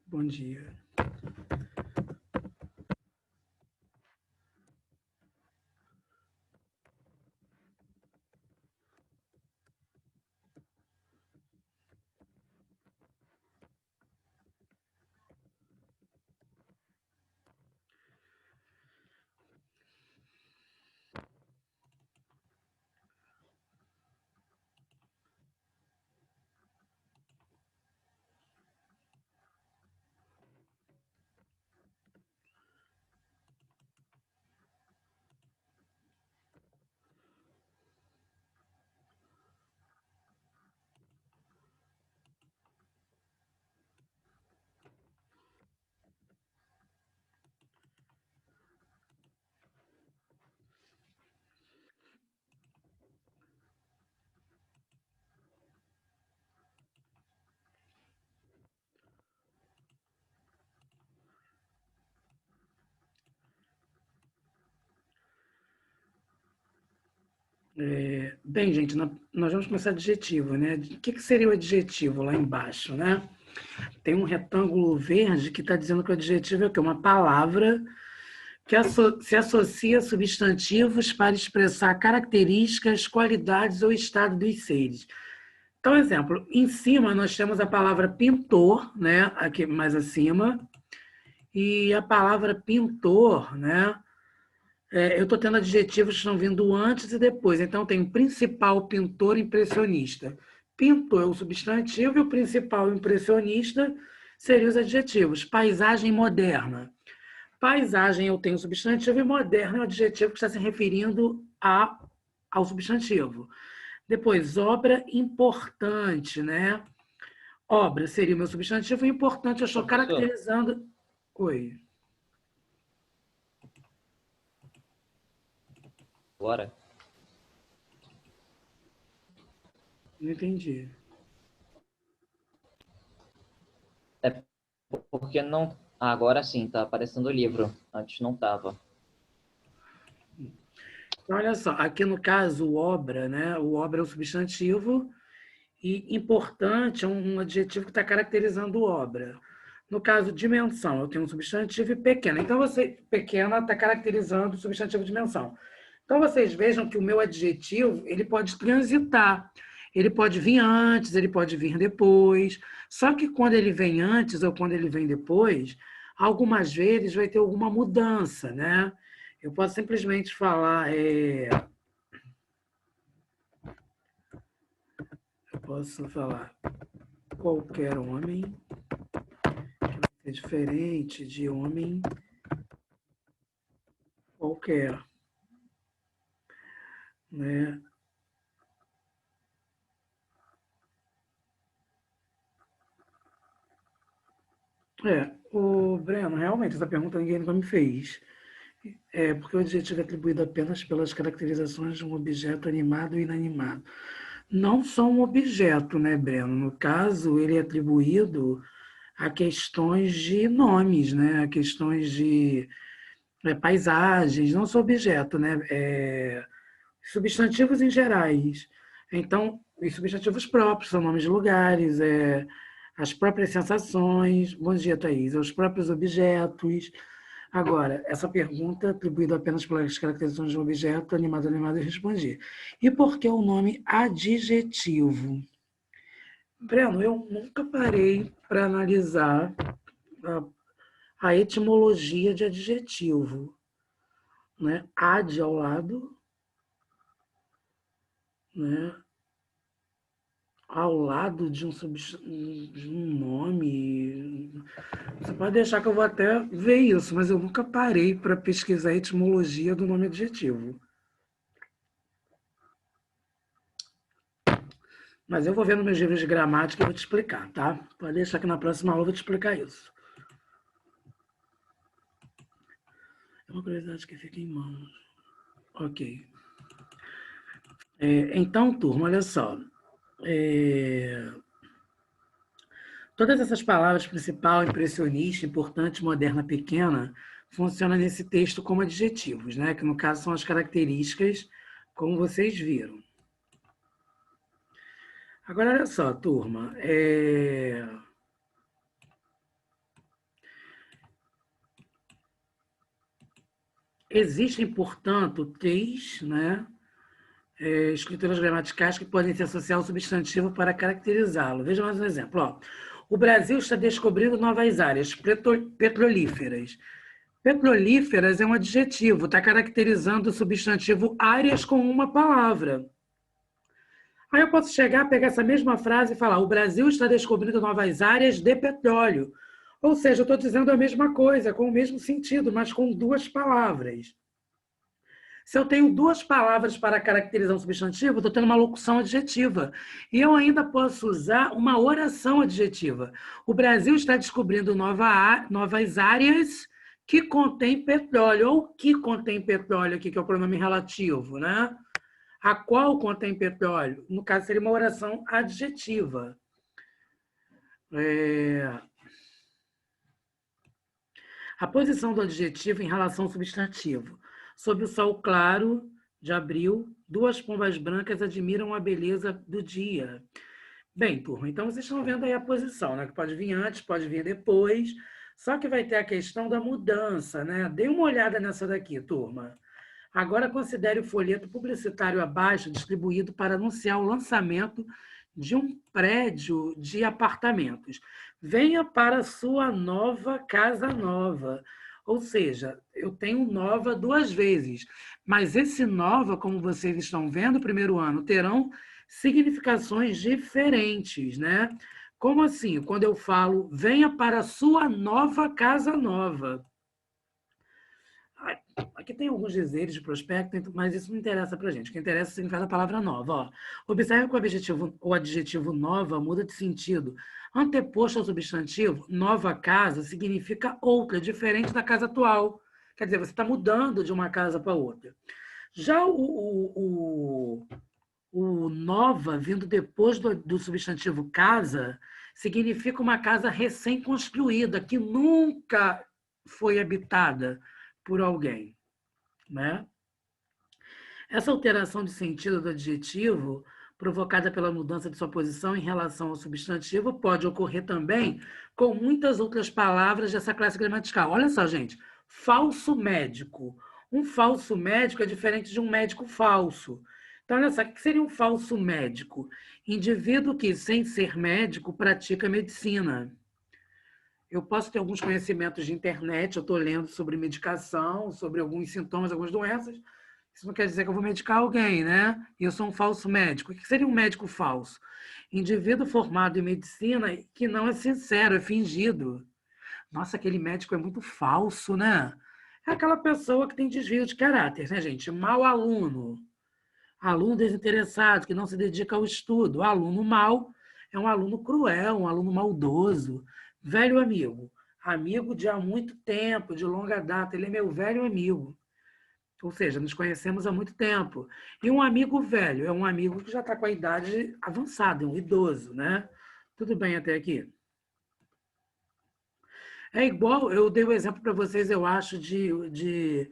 Bom dia. Bem, gente, nós vamos começar adjetivo, né? O que seria o adjetivo lá embaixo, né? Tem um retângulo verde que está dizendo que o adjetivo é o quê? Uma palavra que se associa a substantivos para expressar características, qualidades ou estado dos seres. Então, exemplo, em cima nós temos a palavra pintor, né? Aqui mais acima, e a palavra pintor, né? Eu estou tendo adjetivos que estão vindo antes e depois. Então, tem o principal pintor impressionista. Pintor é o substantivo e o principal impressionista seriam os adjetivos. Paisagem moderna. Paisagem eu tenho o substantivo e moderna é o adjetivo que está se referindo ao substantivo. Depois, obra importante, né? Obra seria o meu substantivo e importante eu estou caracterizando... Oi. Agora? Não entendi. É porque não... agora sim, tá aparecendo o livro. Antes não estava. Então, olha só, aqui no caso, o obra, né? O obra é o substantivo e importante é um adjetivo que está caracterizando obra. No caso, dimensão, eu tenho um substantivo e pequena. Então, pequena está caracterizando o substantivo dimensão. Então, vocês vejam que o meu adjetivo, ele pode transitar. Ele pode vir antes, ele pode vir depois. Só que quando ele vem antes ou quando ele vem depois, algumas vezes vai ter alguma mudança, né? Eu posso simplesmente falar... Eu posso falar qualquer homem, que é diferente de homem qualquer, né? O Breno, realmente, essa pergunta ninguém nunca me fez. Porque o adjetivo é atribuído apenas pelas caracterizações de um objeto animado ou inanimado. Não só um objeto, né, Breno? No caso, ele é atribuído a questões de nomes, né? A questões de paisagens, não só objeto, né? Substantivos em gerais. Então, os substantivos próprios são nomes de lugares, as próprias sensações. Bom dia, Thaís. Os próprios objetos. Agora, essa pergunta, atribuída apenas pelas caracterizações de um objeto, animado, eu respondi. E por que o nome adjetivo? Breno, eu nunca parei para analisar a etimologia de adjetivo. Né? Ad ao lado, né? Ao lado de um nome. Você pode deixar que eu vou até ver isso, mas eu nunca parei para pesquisar a etimologia do nome adjetivo. Mas eu vou ver nos meus livros de gramática e vou te explicar, tá? Pode deixar que na próxima aula eu vou te explicar isso. É uma curiosidade que fica em mãos. Ok. Então, turma, olha só. Todas essas palavras, principal, impressionista, importante, moderna, pequena, funcionam nesse texto como adjetivos, né? Que no caso são as características, como vocês viram. Agora, olha só, turma. Existem, portanto, três, né, escrituras gramaticais que podem se associar ao substantivo para caracterizá-lo. Veja mais um exemplo. Ó. O Brasil está descobrindo novas áreas petrolíferas. Petrolíferas é um adjetivo, está caracterizando o substantivo áreas com uma palavra. Aí eu posso chegar, pegar essa mesma frase e falar: o Brasil está descobrindo novas áreas de petróleo. Ou seja, eu estou dizendo a mesma coisa, com o mesmo sentido, mas com duas palavras. Se eu tenho duas palavras para caracterizar um substantivo, estou tendo uma locução adjetiva. E eu ainda posso usar uma oração adjetiva. O Brasil está descobrindo novas áreas que contêm petróleo, ou que contém petróleo aqui, que é o pronome relativo, né? A qual contém petróleo? No caso, seria uma oração adjetiva. A posição do adjetivo em relação ao substantivo. Sob o sol claro de abril, duas pombas brancas admiram a beleza do dia. Bem, turma, então vocês estão vendo aí a posição, né? Que pode vir antes, pode vir depois, só que vai ter a questão da mudança, né? Dê uma olhada nessa daqui, turma. Agora considere o folheto publicitário abaixo distribuído para anunciar o lançamento de um prédio de apartamentos. Venha para sua nova casa nova. Ou seja, eu tenho nova duas vezes, mas esse nova, como vocês estão vendo, no primeiro ano, terão significações diferentes, né? Como assim? Quando eu falo, venha para sua nova casa nova. Aqui tem alguns dizeres de prospecto, mas isso não interessa para a gente. O que interessa é o significado da palavra nova. Ó. Observe que o adjetivo nova muda de sentido. Anteposto ao substantivo, nova casa significa outra, diferente da casa atual. Quer dizer, você está mudando de uma casa para outra. Já o nova, vindo depois do substantivo casa, significa uma casa recém-construída, que nunca foi habitada por alguém. Né? Essa alteração de sentido do adjetivo, provocada pela mudança de sua posição em relação ao substantivo, pode ocorrer também com muitas outras palavras dessa classe gramatical. Olha só, gente, falso médico. Um falso médico é diferente de um médico falso. Então, olha só, o que seria um falso médico? Indivíduo que, sem ser médico, pratica medicina. Eu posso ter alguns conhecimentos de internet, eu estou lendo sobre medicação, sobre alguns sintomas, algumas doenças. Isso não quer dizer que eu vou medicar alguém, né? E eu sou um falso médico. O que seria um médico falso? Indivíduo formado em medicina que não é sincero, é fingido. Nossa, aquele médico é muito falso, né? É aquela pessoa que tem desvio de caráter, né, gente? Mau aluno. Aluno desinteressado, que não se dedica ao estudo. Aluno mau é um aluno cruel, um aluno maldoso. Velho amigo. Amigo de há muito tempo, de longa data. Ele é meu velho amigo. Ou seja, nos conhecemos há muito tempo. E um amigo velho é um amigo que já está com a idade avançada, um idoso, né? Tudo bem até aqui? É igual, eu dei o exemplo para vocês, eu acho, de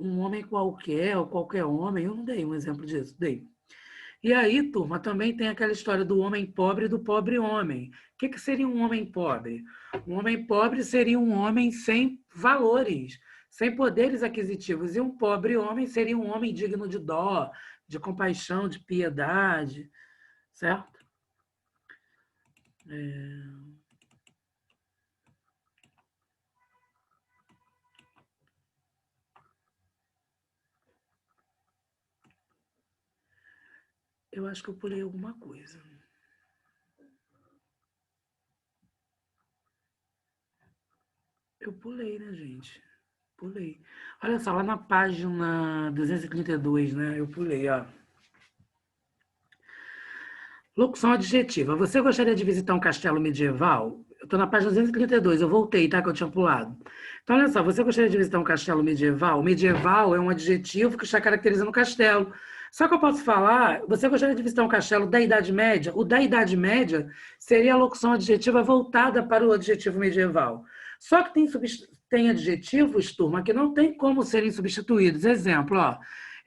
um homem qualquer, ou qualquer homem, eu não dei um exemplo disso, dei. E aí, turma, também tem aquela história do homem pobre e do pobre homem. O que seria um homem pobre? Um homem pobre seria um homem sem valores, sem poderes aquisitivos. E um pobre homem seria um homem digno de dó, de compaixão, de piedade, certo? Eu acho que eu pulei alguma coisa. Eu pulei, né, gente? Pulei. Olha só, lá na página 232, né? Eu pulei, ó. Locução adjetiva. Você gostaria de visitar um castelo medieval? Eu estou na página 232, eu voltei, tá? Que eu tinha pulado. Então, olha só, você gostaria de visitar um castelo medieval? Medieval é um adjetivo que está caracterizando o castelo. Só que eu posso falar, você gostaria de visitar um castelo da Idade Média? O da Idade Média seria a locução adjetiva voltada para o adjetivo medieval. Só que tem adjetivos, turma, que não tem como serem substituídos. Exemplo, ó,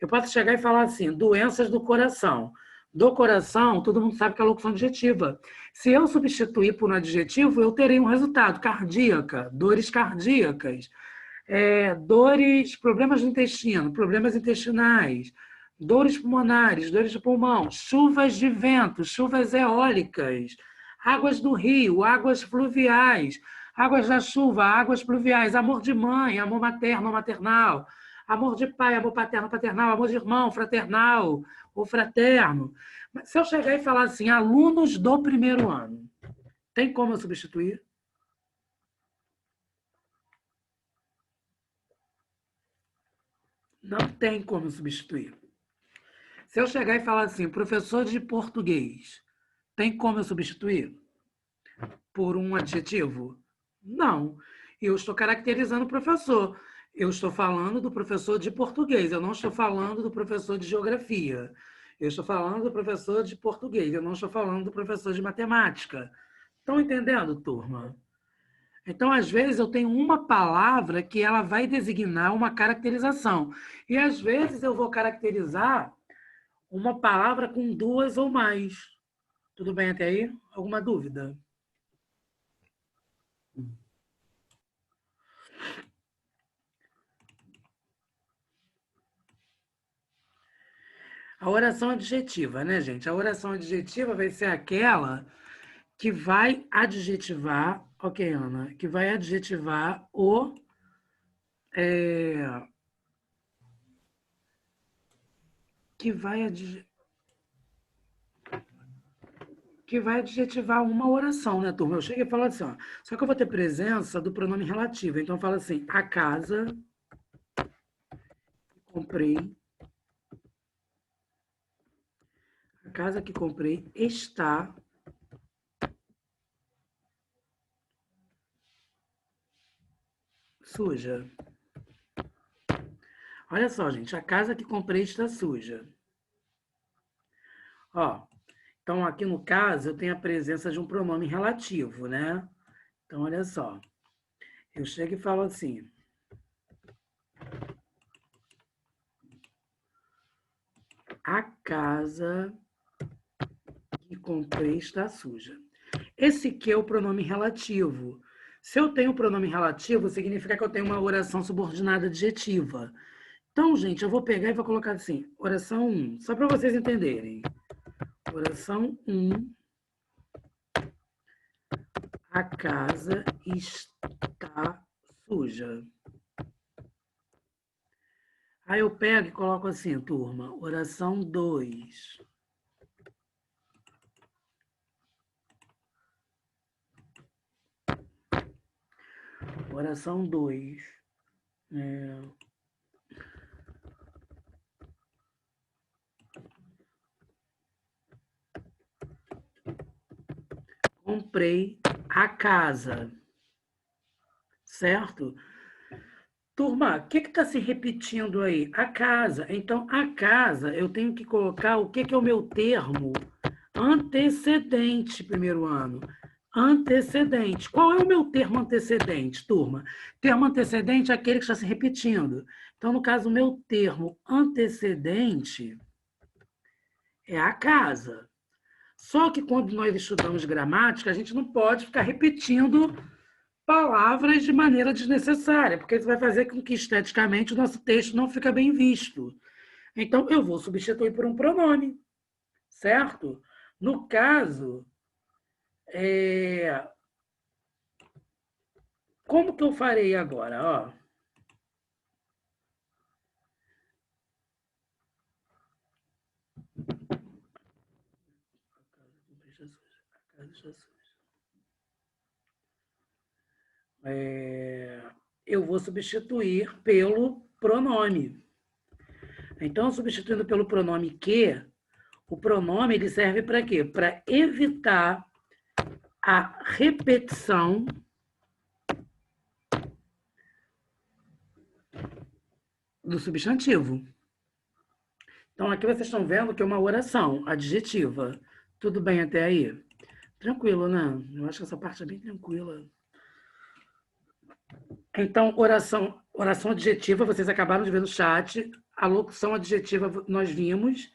eu posso chegar e falar assim, doenças do coração. do coração, todo mundo sabe que é a locução adjetiva. Se eu substituir por um adjetivo, eu terei um resultado. Cardíaca, dores cardíacas, dores, problemas do intestino, problemas intestinais, dores pulmonares, dores de pulmão, chuvas de vento, chuvas eólicas, águas do rio, águas fluviais, águas da chuva, águas pluviais, amor de mãe, amor materno, maternal, amor de pai, amor paterno, paternal, amor de irmão, fraternal ou fraterno. Mas se eu chegar e falar assim, alunos do primeiro ano, tem como eu substituir? Não tem como substituir. Se eu chegar e falar assim, professor de português, tem como eu substituir por um adjetivo? Não. Eu estou caracterizando o professor. Eu estou falando do professor de português, eu não estou falando do professor de geografia. Eu estou falando do professor de português, eu não estou falando do professor de matemática. Estão entendendo, turma? Então, às vezes, eu tenho uma palavra que ela vai designar uma caracterização. E, às vezes, eu vou caracterizar uma palavra com duas ou mais. Tudo bem até aí? Alguma dúvida? A oração adjetiva, né, gente? A oração adjetiva vai ser aquela que vai adjetivar, ok, Ana, que vai adjetivar que vai adjetivar uma oração, né, turma? Eu cheguei a falar assim, ó, só que eu vou ter presença do pronome relativo. Então, eu falo assim, a casa que comprei, a casa que comprei está suja. Olha só, gente, a casa que comprei está suja. Ó, então aqui no caso eu tenho a presença de um pronome relativo, né? Então, olha só. Eu chego e falo assim, a casa que comprei está suja. Esse que é o pronome relativo. Se eu tenho pronome relativo, significa que eu tenho uma oração subordinada adjetiva. Então, gente, eu vou pegar e vou colocar assim, oração 1, só para vocês entenderem. Oração 1, a casa está suja. Aí eu pego e coloco assim, turma, oração 2. Oração 2. Comprei a casa. Certo? Turma, o que está se repetindo aí? A casa. Então, a casa, eu tenho que colocar o que é o meu termo antecedente, primeiro ano. Antecedente. Qual é o meu termo antecedente, turma? Termo antecedente é aquele que está se repetindo. Então, no caso, o meu termo antecedente é a casa. Só que quando nós estudamos gramática, a gente não pode ficar repetindo palavras de maneira desnecessária, porque isso vai fazer com que esteticamente o nosso texto não fica bem visto. Então, eu vou substituir por um pronome, certo? No caso, como que eu farei agora? Ó, eu vou substituir pelo pronome. Então, substituindo pelo pronome que, o pronome ele serve para quê? Para evitar a repetição do substantivo. Então, aqui vocês estão vendo que é uma oração adjetiva. Tudo bem até aí? Tranquilo, né? Eu acho que essa parte é bem tranquila. Então, oração adjetiva, vocês acabaram de ver no chat. A locução adjetiva nós vimos.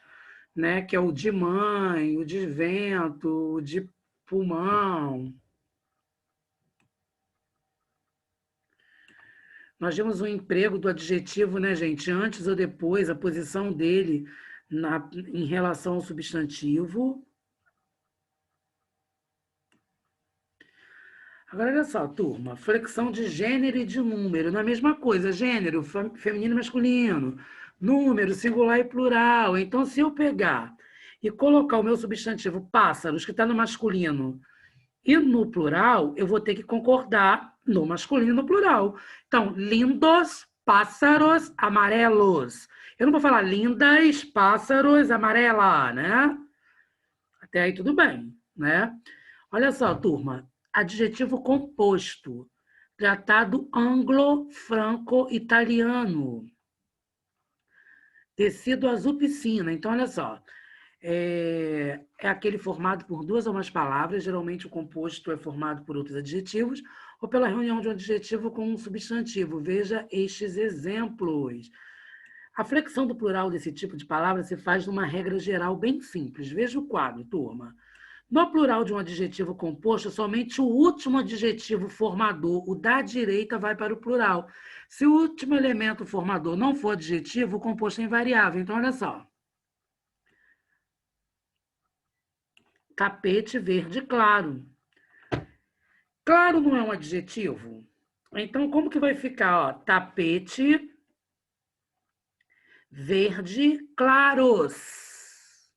né? Que é o de mãe, o de vento, o de pulmão. Nós vimos o emprego do adjetivo, né, gente? Antes ou depois, a posição dele em relação ao substantivo. Agora, olha só, turma. Flexão de gênero e de número. Não é a mesma coisa. Gênero, feminino e masculino. Número, singular e plural. Então, se eu pegar e colocar o meu substantivo pássaros, que está no masculino, e no plural, eu vou ter que concordar no masculino e no plural. Então, lindos pássaros amarelos. Eu não vou falar lindas pássaros amarela, né? Até aí tudo bem, né? Olha só, turma. Adjetivo composto. Tratado anglo-franco-italiano. Tecido azul piscina. Então, olha só. É aquele formado por duas ou mais palavras, geralmente o composto é formado por outros adjetivos, ou pela reunião de um adjetivo com um substantivo. Veja estes exemplos. A flexão do plural desse tipo de palavra se faz numa regra geral bem simples. Veja o quadro, turma. No plural de um adjetivo composto, somente o último adjetivo formador, o da direita, vai para o plural. Se o último elemento formador não for adjetivo, o composto é invariável. Então, olha só. Tapete verde claro. Claro não é um adjetivo? Então, como que vai ficar? Ó, tapete verde claros.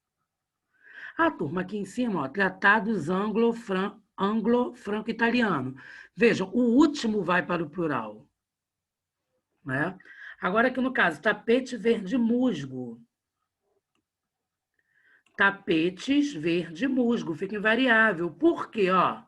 A turma aqui em cima, ó, tratados anglo-franco-italiano. Vejam, o último vai para o plural. Né? Agora aqui no caso, tapete verde musgo. Tapetes verde musgo, fica invariável. Por quê? Ó,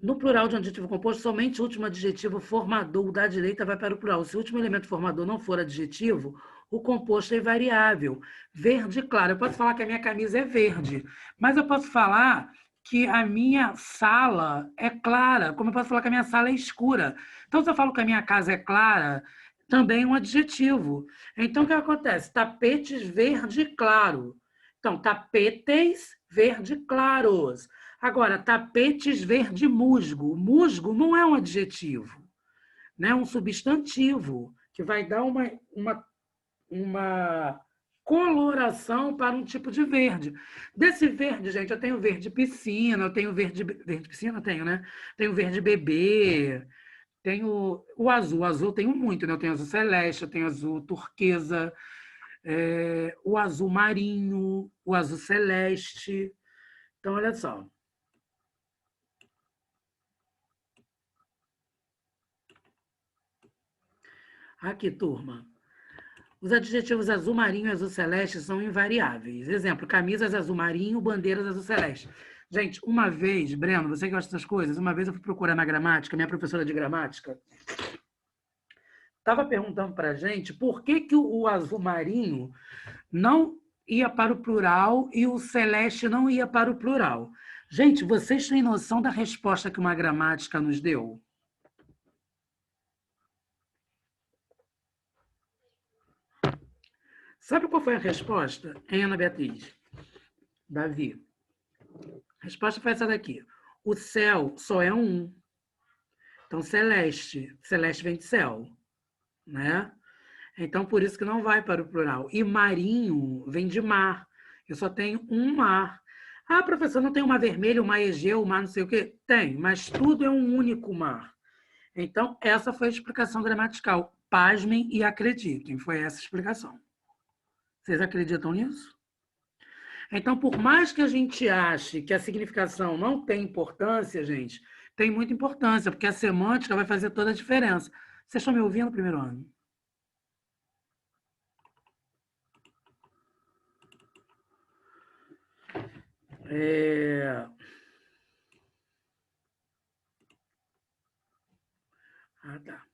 no plural de um adjetivo composto, somente o último adjetivo formador da direita vai para o plural. Se o último elemento formador não for adjetivo, o composto é invariável. Verde claro. Eu posso falar que a minha camisa é verde, mas eu posso falar que a minha sala é clara, como eu posso falar que a minha sala é escura. Então, se eu falo que a minha casa é clara, também é um adjetivo. Então, o que acontece? Tapetes verde claro. Então, tapetes verde claros. Agora, tapetes verde musgo. Musgo não é um adjetivo, né? É um substantivo que vai dar uma coloração para um tipo de verde. Desse verde, gente, eu tenho verde piscina, eu tenho verde piscina, tenho, né? Tenho verde bebê, tenho o azul tenho muito, né? Eu tenho azul celeste, eu tenho azul turquesa, o azul marinho, o azul celeste. Então, olha só. Aqui, turma. Os adjetivos azul marinho e azul celeste são invariáveis. Exemplo, camisas azul marinho, bandeiras azul celeste. Gente, uma vez, Breno, você que gosta dessas coisas, uma vez eu fui procurar na gramática, minha professora de gramática estava perguntando para a gente por que, que o azul marinho não ia para o plural e o celeste não ia para o plural. Gente, vocês têm noção da resposta que uma gramática nos deu? Sabe qual foi a resposta, hein, Ana Beatriz? Davi. A resposta foi essa daqui. O céu só é um. Então, celeste. Celeste vem de céu, né? Então, por isso que não vai para o plural. E marinho vem de mar. Eu só tenho um mar. Ah, professor, não tem um mar vermelho, um mar Egeu, um mar não sei o quê? Tem, mas tudo é um único mar. Então, essa foi a explicação gramatical. Pasmem e acreditem. Foi essa a explicação. Vocês acreditam nisso? Então, por mais que a gente ache que a significação não tem importância, gente, tem muita importância, porque a semântica vai fazer toda a diferença. Vocês estão me ouvindo no primeiro ano? Ah, tá.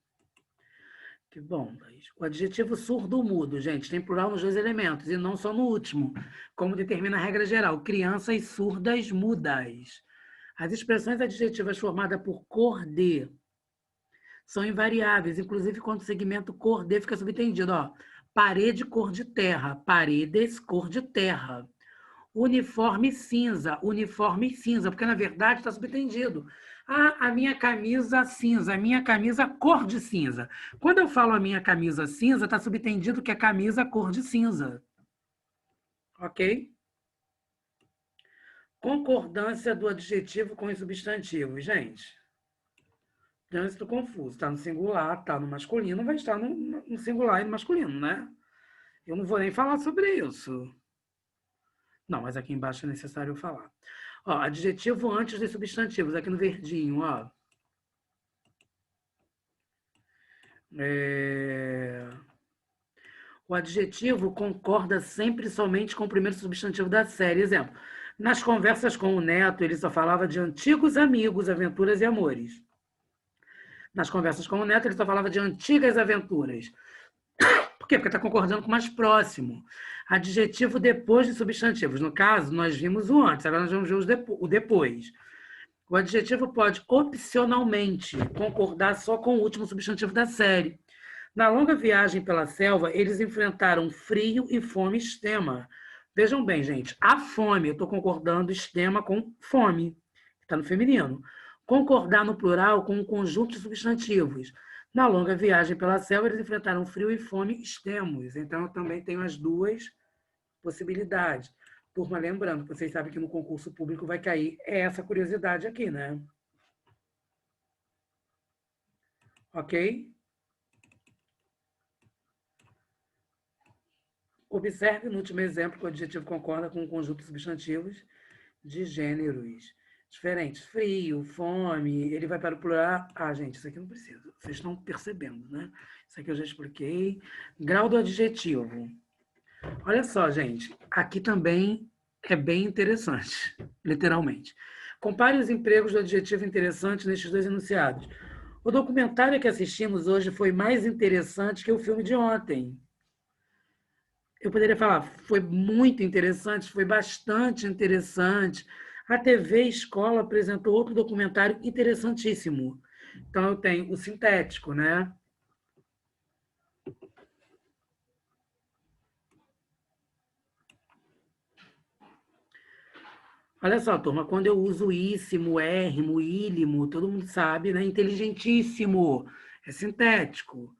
Que bom, Thaís. O adjetivo surdo-mudo, gente, tem plural nos dois elementos, e não só no último, como determina a regra geral. Crianças surdas mudas. As expressões adjetivas formadas por cor de são invariáveis, inclusive quando o segmento cor de fica subentendido. Ó. Parede cor de terra, paredes cor de terra. Uniforme cinza, porque na verdade está subentendido. Ah, a minha camisa cinza, a minha camisa cor de cinza. Quando eu falo a minha camisa cinza, está subentendido que é camisa cor de cinza. Ok? Concordância do adjetivo com os substantivos. Gente, trânsito confuso. Está no singular, está no masculino, vai estar no singular e no masculino, né? Eu não vou nem falar sobre isso. Não, mas aqui embaixo é necessário eu falar. Ó, adjetivo antes dos substantivos, aqui no verdinho, ó. O adjetivo concorda sempre somente com o primeiro substantivo da série. Exemplo, nas conversas com o Neto, ele só falava de antigos amigos, aventuras e amores. Nas conversas com o Neto, ele só falava de antigas aventuras. Por quê? Porque está concordando com o mais próximo. Adjetivo depois de substantivos. No caso, nós vimos o antes, agora nós vamos ver o depois. O adjetivo pode, opcionalmente, concordar só com o último substantivo da série. Na longa viagem pela selva, eles enfrentaram frio e fome extrema. Vejam bem, gente, a fome, eu estou concordando extrema com fome, que está no feminino. Concordar no plural com um conjunto de substantivos. Na longa viagem pela selva, eles enfrentaram frio e fome extremos. Então, eu também tenho as duas possibilidades. Turma, lembrando, vocês sabem que no concurso público vai cair essa curiosidade aqui, né? Ok? Observe no último exemplo que o adjetivo concorda com um conjunto de substantivos de gêneros diferentes. Frio, fome, ele vai para o plural. Ah, gente, isso aqui não precisa. Vocês estão percebendo, né? Isso aqui eu já expliquei. Grau do adjetivo. Olha só, gente. Aqui também é bem interessante, literalmente. Compare os empregos do adjetivo interessante nestes dois enunciados. O documentário que assistimos hoje foi mais interessante que o filme de ontem. Eu poderia falar, foi muito interessante, foi bastante interessante. A TV Escola apresentou outro documentário interessantíssimo. Então, eu tenho o sintético, né? Olha só, turma, quando eu uso íssimo, érrimo, ílimo, todo mundo sabe, né? Inteligentíssimo, é sintético.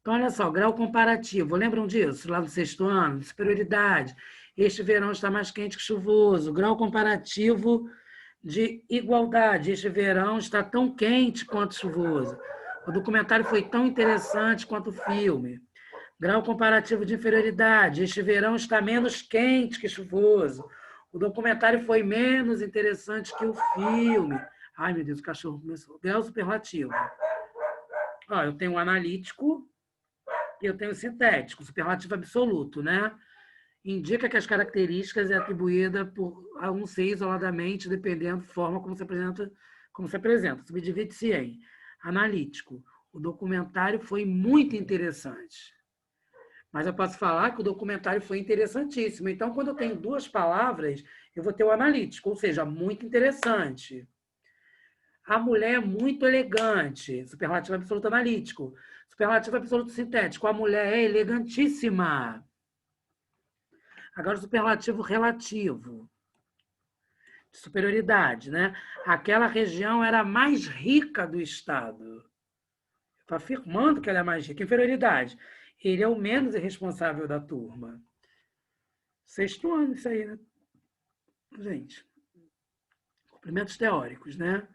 Então, olha só, grau comparativo, lembram disso? Lá do sexto ano, superioridade. Este verão está mais quente que chuvoso. Grau comparativo de igualdade. Este verão está tão quente quanto chuvoso. O documentário foi tão interessante quanto o filme. Grau comparativo de inferioridade. Este verão está menos quente que chuvoso. O documentário foi menos interessante que o filme. Ai, meu Deus, o cachorro começou. Grau superlativo. Ó, eu tenho o analítico e eu tenho o sintético, superlativo absoluto, né? Indica que as características é atribuída a um ser isoladamente, dependendo da forma como se apresenta. Subdivide-se em analítico. O documentário foi muito interessante. Mas eu posso falar que o documentário foi interessantíssimo. Então, quando eu tenho duas palavras, eu vou ter o analítico, ou seja, muito interessante. A mulher é muito elegante, superlativo absoluto analítico. Superlativo absoluto sintético, a mulher é elegantíssima. Agora, o superlativo relativo, de superioridade, né? Aquela região era a mais rica do estado. Estou afirmando que ela é mais rica. Inferioridade. Ele é o menos irresponsável da turma. Sexto ano, isso aí, né? Gente, cumprimentos teóricos, né?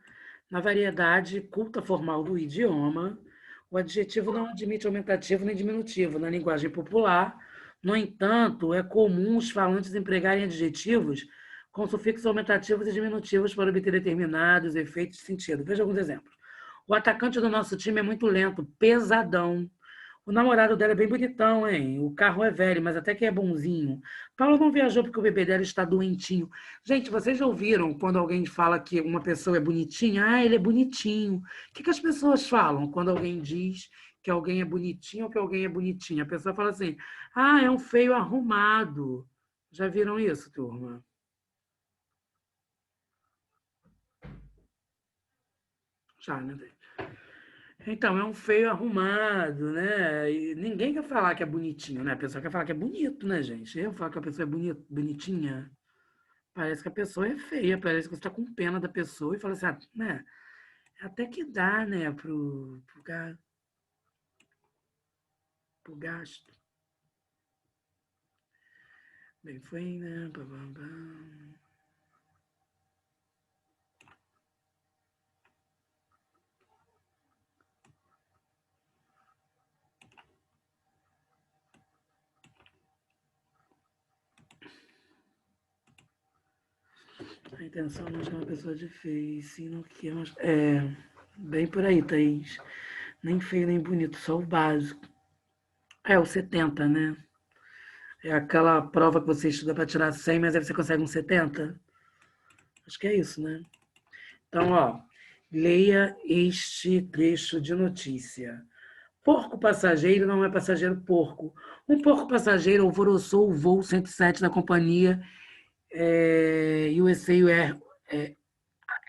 Na variedade culta formal do idioma, o adjetivo não admite aumentativo nem diminutivo na linguagem popular. No entanto, é comum os falantes empregarem adjetivos com sufixos aumentativos e diminutivos para obter determinados efeitos de sentido. Veja alguns exemplos. O atacante do nosso time é muito lento, pesadão. O namorado dela é bem bonitão, hein? O carro é velho, mas até que é bonzinho. Paula não viajou porque o bebê dela está doentinho. Gente, vocês já ouviram quando alguém fala que uma pessoa é bonitinha? Ah, ele é bonitinho. O que as pessoas falam quando alguém diz que alguém é bonitinho ou que alguém é bonitinha? A pessoa fala assim, ah, é um feio arrumado. Já viram isso, turma? Já, né? Então, é um feio arrumado, né? E ninguém quer falar que é bonitinho, né? A pessoa quer falar que é bonito, né, gente? Eu falo que a pessoa é bonitinha. Parece que a pessoa é feia, parece que você está com pena da pessoa e fala assim, ah, né? Até que dá, né, pro gasto. Bem, foi, né? Pá, pá, pá. A intenção não é chamar a pessoa de feio, sim, não que é bem por aí, Thaís. Nem feio, nem bonito, só o básico. É, o 70, né? É aquela prova que você estuda para tirar 100, mas aí você consegue um 70. Acho que é isso, né? Então, ó, leia este trecho de notícia. Porco passageiro não é passageiro porco. Um porco passageiro alvoroçou o voo 107 da companhia USA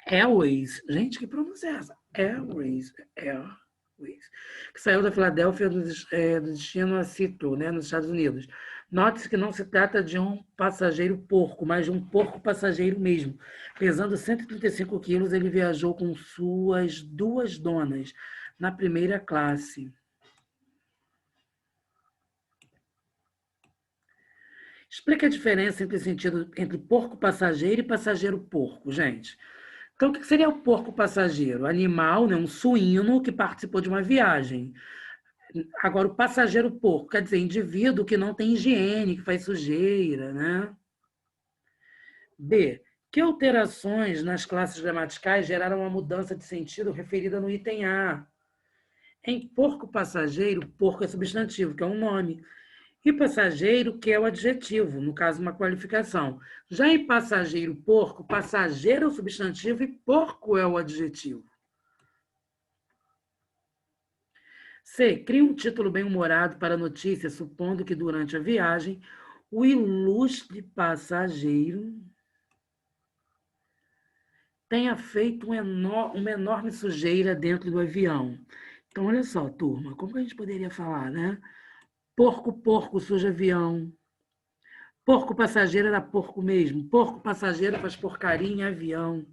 Airways. Gente, que pronúncia é essa? Airways. Que saiu da Filadélfia do destino a Seattle, né, nos Estados Unidos. Note-se que não se trata de um passageiro porco, mas de um porco passageiro mesmo. Pesando 135 quilos, ele viajou com suas duas donas na primeira classe. Explica a diferença entre porco passageiro e passageiro porco, gente. Então, o que seria o porco passageiro? Animal, né, um suíno que participou de uma viagem. Agora, o passageiro porco, quer dizer, indivíduo que não tem higiene, que faz sujeira, né? B. Que alterações nas classes gramaticais geraram uma mudança de sentido referida no item A? Em porco passageiro, porco é substantivo, que é um nome. E passageiro, que é o adjetivo, no caso, uma qualificação. Já em passageiro porco, passageiro é o substantivo e porco é o adjetivo. C. Cria um título bem-humorado para a notícia, supondo que durante a viagem o ilustre passageiro tenha feito uma enorme sujeira dentro do avião. Então, olha só, turma, como que a gente poderia falar, né? Porco, porco, suja avião. Porco passageiro era porco mesmo. Porco passageiro faz porcaria em avião.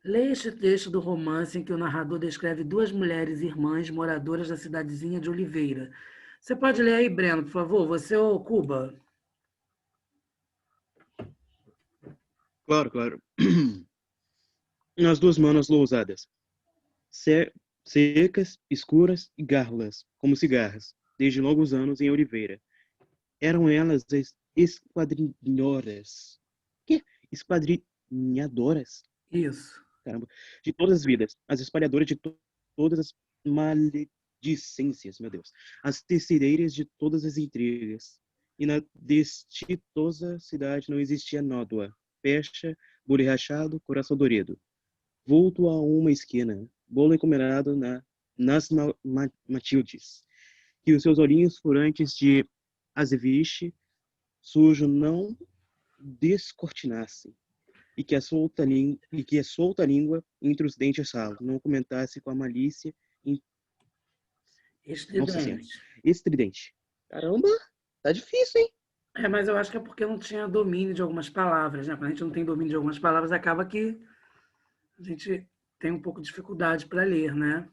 Leia este texto do romance em que o narrador descreve duas mulheres irmãs moradoras da cidadezinha de Oliveira. Você pode ler aí, Breno, por favor? Você ou Cuba? Claro, claro. As duas manas lousadas, secas, escuras e gárrulas, como cigarras, desde longos anos em Oliveira. Eram elas as esquadrinhoras. Que? Esquadrinhadoras? Isso. Caramba. De todas as vidas, as espalhadoras de todas as maledicências, meu Deus. As tecereiras de todas as intrigas. E na destitosa cidade não existia nódoa, pecha, bule rachado, coração dorido. Volto a uma esquina, bolo encomendado nas Matildes, que os seus olhinhos furantes de azeviche sujo não descortinassem, e que a solta língua entre os dentes ralos não comentasse com a malícia. Nossa Senhora, Estridente. estridente. Caramba, tá difícil, hein? Mas eu acho que é porque não tinha domínio de algumas palavras, né? Quando a gente não tem domínio de algumas palavras, acaba que a gente tem um pouco de dificuldade para ler, né?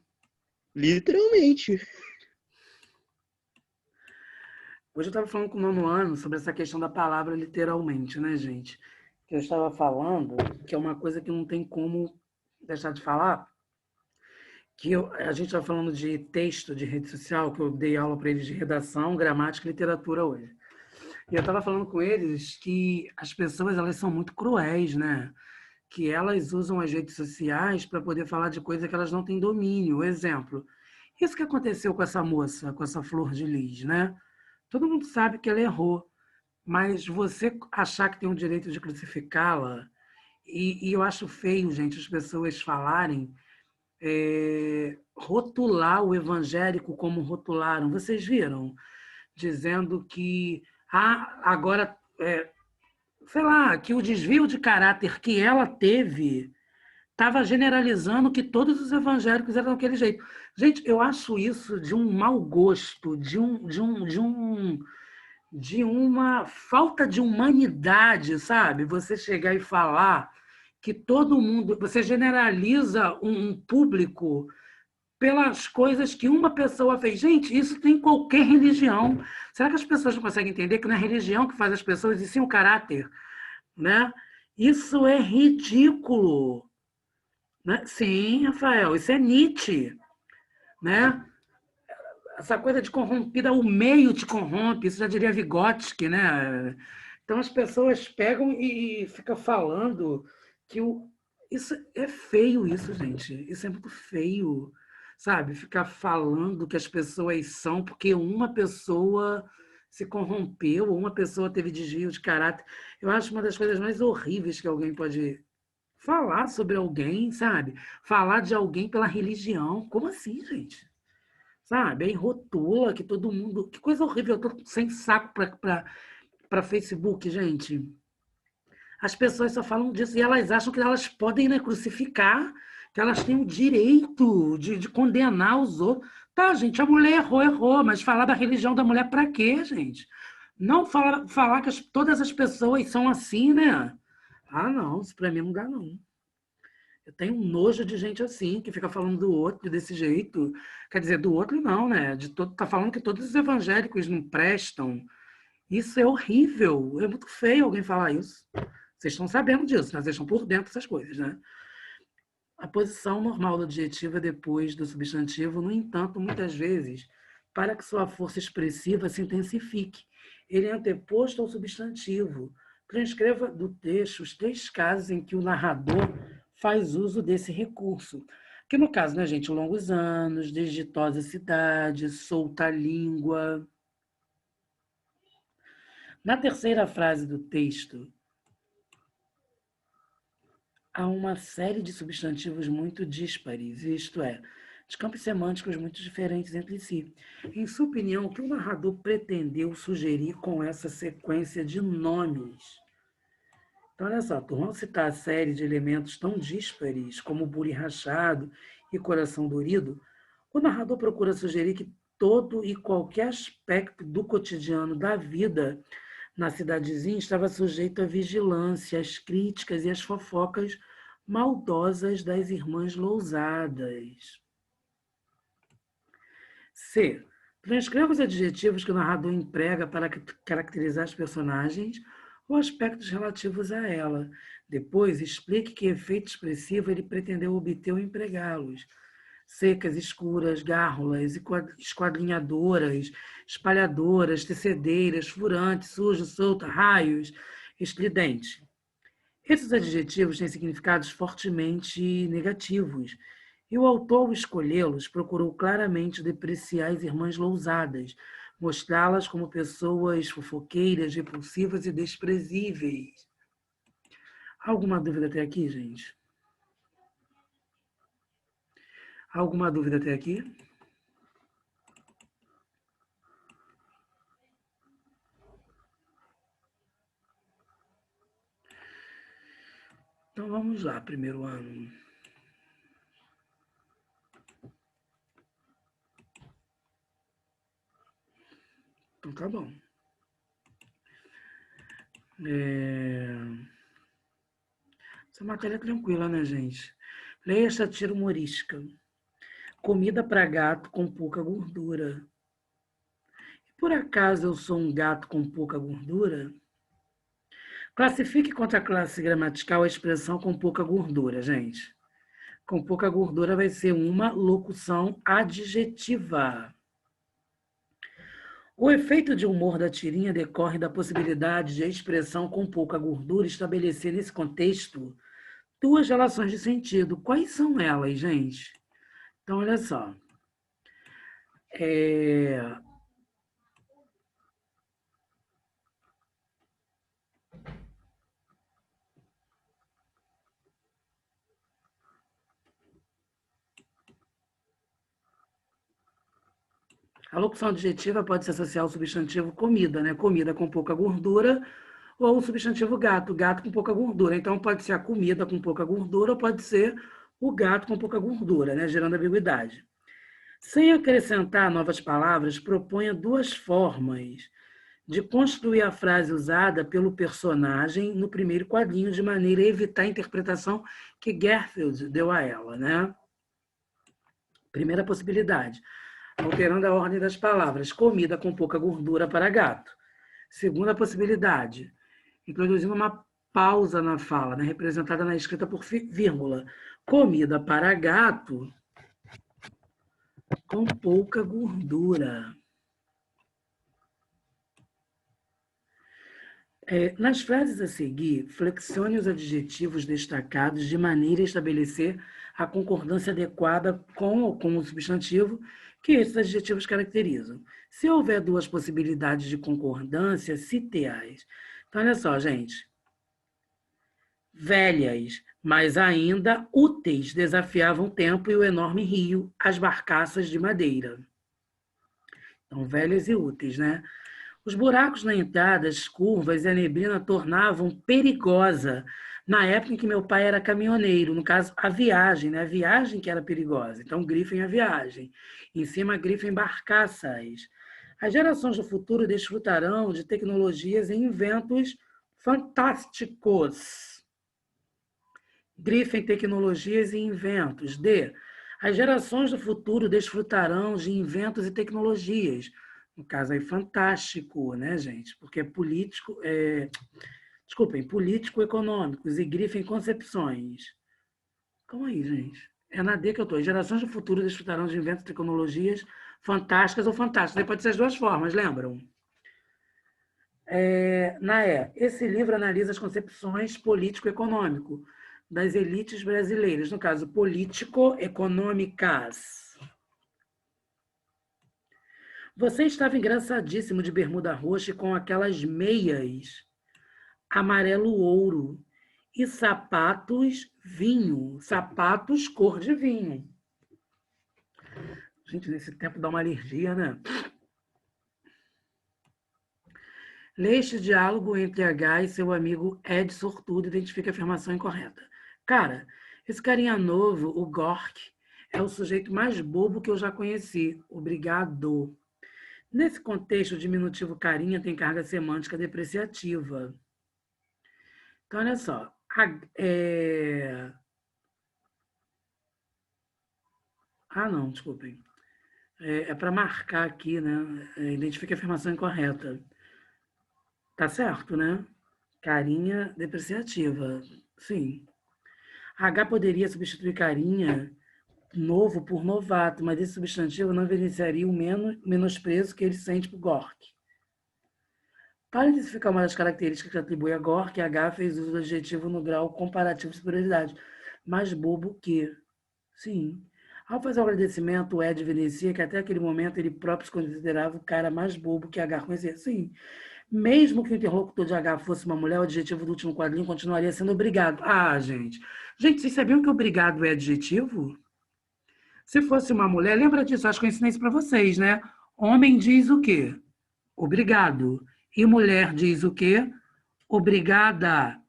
Literalmente. Hoje eu estava falando com o nono ano sobre essa questão da palavra literalmente, né, gente? Que eu estava falando que é uma coisa que não tem como deixar de falar, a gente está falando de texto de rede social, que eu dei aula para eles de redação, gramática e literatura hoje. E eu estava falando com eles que as pessoas elas são muito cruéis, né? Que elas usam as redes sociais para poder falar de coisa que elas não têm domínio. Exemplo, isso que aconteceu com essa moça, com essa Flor de Lis, né? Todo mundo sabe que ela errou, mas você achar que tem o direito de crucificá-la, e eu acho feio, gente, as pessoas falarem, rotular o evangélico como rotularam. Vocês viram? Dizendo que agora, sei lá, que o desvio de caráter que ela teve estava generalizando que todos os evangélicos eram daquele jeito. Gente, eu acho isso de um mau gosto, de uma falta de humanidade, sabe? Você chegar e falar que todo mundo, você generaliza um público pelas coisas que uma pessoa fez. Gente, isso tem em qualquer religião. Será que as pessoas não conseguem entender que não é a religião que faz as pessoas, e sim o caráter, né? Isso é ridículo, né? Sim, Rafael, isso é Nietzsche, né? Essa coisa de corrompida, o meio te corrompe, isso já diria Vygotsky, né? Então as pessoas pegam e ficam falando que isso é feio, isso, gente. Isso é muito feio, sabe? Ficar falando que as pessoas são porque uma pessoa se corrompeu, ou uma pessoa teve desvio de caráter. Eu acho uma das coisas mais horríveis que alguém pode falar sobre alguém, sabe? Falar de alguém pela religião. Como assim, gente? Sabe? Aí rotula que todo mundo. Que coisa horrível, eu tô sem saco para Facebook, gente. As pessoas só falam disso e elas acham que elas podem, né, crucificar, que elas têm o direito de condenar os outros. Tá, gente, a mulher errou, errou, mas falar da religião da mulher para quê, gente? Não falar que todas as pessoas são assim, né? Ah, não, isso para mim não dá, não. Eu tenho um nojo de gente assim, que fica falando do outro desse jeito. Quer dizer, do outro não, né? Tá falando que todos os evangélicos não prestam. Isso é horrível. É muito feio alguém falar isso. Vocês estão sabendo disso, né? Vocês estão por dentro dessas coisas, né? A posição normal do adjetivo é depois do substantivo, no entanto, muitas vezes, para que sua força expressiva se intensifique, ele é anteposto ao substantivo. Transcreva do texto os 3 casos em que o narrador faz uso desse recurso. Que no caso, né, gente, longos anos, desditosa cidade, solta língua. Na terceira frase do texto, há uma série de substantivos muito díspares, isto é, de campos semânticos muito diferentes entre si. Em sua opinião, o que o narrador pretendeu sugerir com essa sequência de nomes? Então, olha só, por não citar a série de elementos tão díspares como bule rachado e coração dorido, o narrador procura sugerir que todo e qualquer aspecto do cotidiano da vida na cidadezinha estava sujeito à vigilância, às críticas e às fofocas maldosas das irmãs Lousadas. C. Transcreva os adjetivos que o narrador emprega para caracterizar os personagens ou aspectos relativos a ela. Depois, explique que efeito expressivo ele pretendeu obter ou empregá-los. Secas, escuras, gárrulas, esquadrinhadoras, espalhadoras, tecedeiras, furante, sujo, solta, raios, estridente. Esses adjetivos têm significados fortemente negativos, e o autor, ao escolhê-los, procurou claramente depreciar as irmãs Lousadas, mostrá-las como pessoas fofoqueiras, repulsivas e desprezíveis. Alguma dúvida até aqui, gente? Alguma dúvida até aqui? Então vamos lá, primeiro ano. Então tá bom. Essa matéria é tranquila, né, gente? Leia essa tira humorística. Comida para gato com pouca gordura. Por acaso eu sou um gato com pouca gordura? Classifique contra a classe gramatical a expressão com pouca gordura, gente. Com pouca gordura vai ser uma locução adjetiva. O efeito de humor da tirinha decorre da possibilidade de a expressão com pouca gordura estabelecer nesse contexto 2 relações de sentido. Quais são elas, gente? Então, olha só. A locução adjetiva pode se associar ao substantivo comida, né? Comida com pouca gordura, ou o substantivo gato, gato com pouca gordura. Então, pode ser a comida com pouca gordura, ou pode ser o gato com pouca gordura, né? Gerando ambiguidade. Sem acrescentar novas palavras, proponha duas formas de construir a frase usada pelo personagem no primeiro quadrinho, de maneira a evitar a interpretação que Garfield deu a ela, né? Primeira possibilidade, alterando a ordem das palavras, comida com pouca gordura para gato. Segunda possibilidade, introduzindo uma pausa na fala, né, representada na escrita por vírgula. Comida para gato com pouca gordura. Nas frases a seguir, flexione os adjetivos destacados de maneira a estabelecer a concordância adequada com ou com o substantivo que esses adjetivos caracterizam. Se houver duas possibilidades de concordância, cite-as. Então, olha só, gente. Velhas, mas ainda úteis, desafiavam o tempo e o enorme rio, as barcaças de madeira. Então, velhas e úteis, né? Os buracos na entrada, as curvas e a neblina tornavam perigosa na época em que meu pai era caminhoneiro, no caso, a viagem, né? A viagem que era perigosa. Então, grifem a viagem. Em cima, grifem barcaças. As gerações do futuro desfrutarão de tecnologias e inventos fantásticos. Grifem tecnologias e inventos. D. As gerações do futuro desfrutarão de inventos e tecnologias. No caso aí, fantástico, né, gente? Porque é político, desculpem, político-econômicos e grifem concepções. Calma aí, gente. É na D que eu estou. As gerações do futuro desfrutarão de inventos e tecnologias fantásticas ou fantásticas. Aí pode ser as duas formas, lembram? Na E, esse livro analisa as concepções político-econômico das elites brasileiras, no caso, político-econômicas. Você estava engraçadíssimo de bermuda roxa e com aquelas meias amarelo ouro e sapatos vinho, sapatos cor de vinho. Gente, nesse tempo dá uma alergia, né? Lê este diálogo entre H e seu amigo Ed Sortudo e identifica a afirmação incorreta. Cara, esse carinha novo, o Gork, é o sujeito mais bobo que eu já conheci. Obrigado. Nesse contexto, o diminutivo carinha tem carga semântica depreciativa. Então, olha só. Não, desculpem. É para marcar aqui, né? Identifica a afirmação incorreta. Tá certo, né? Carinha depreciativa. Sim. H poderia substituir carinha novo por novato, mas esse substantivo não evidenciaria o menosprezo que ele sente por Gork. Para identificar uma das características que atribui a Gork, H fez uso do adjetivo no grau comparativo de superioridade. Mais bobo que. Sim. Ao fazer o agradecimento, o Ed evidencia que até aquele momento ele próprio se considerava o cara mais bobo que H conhecia. Sim. Mesmo que o interlocutor de H fosse uma mulher, o adjetivo do último quadrinho continuaria sendo obrigado. Gente. Gente, vocês sabiam que obrigado é adjetivo? Se fosse uma mulher, lembra disso, acho que eu ensinei isso para vocês, né? Homem diz o quê? Obrigado. E mulher diz o quê? Obrigada.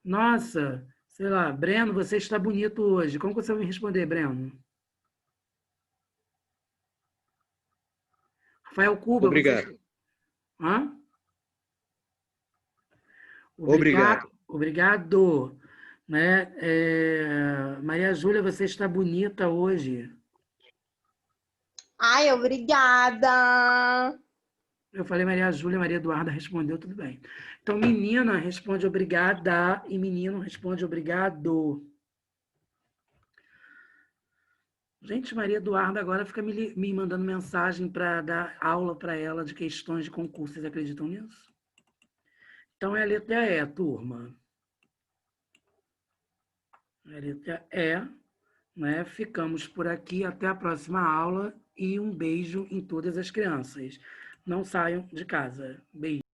Nossa, sei lá, Breno, você está bonito hoje. Como você vai me responder, Breno? Rafael Cuba, Obrigado. você... Hã? Obrigado. Obrigado. Né? Maria Júlia, você está bonita hoje. Ai, obrigada. Eu falei Maria Júlia, Maria Eduarda respondeu, tudo bem. Então, menina responde obrigada e menino responde obrigado. Gente, Maria Eduarda agora fica me mandando mensagem para dar aula para ela de questões de concurso. Vocês acreditam nisso? Então, é a letra E, turma. É a letra E. Né? Ficamos por aqui. Até a próxima aula. E um beijo em todas as crianças. Não saiam de casa. Beijo.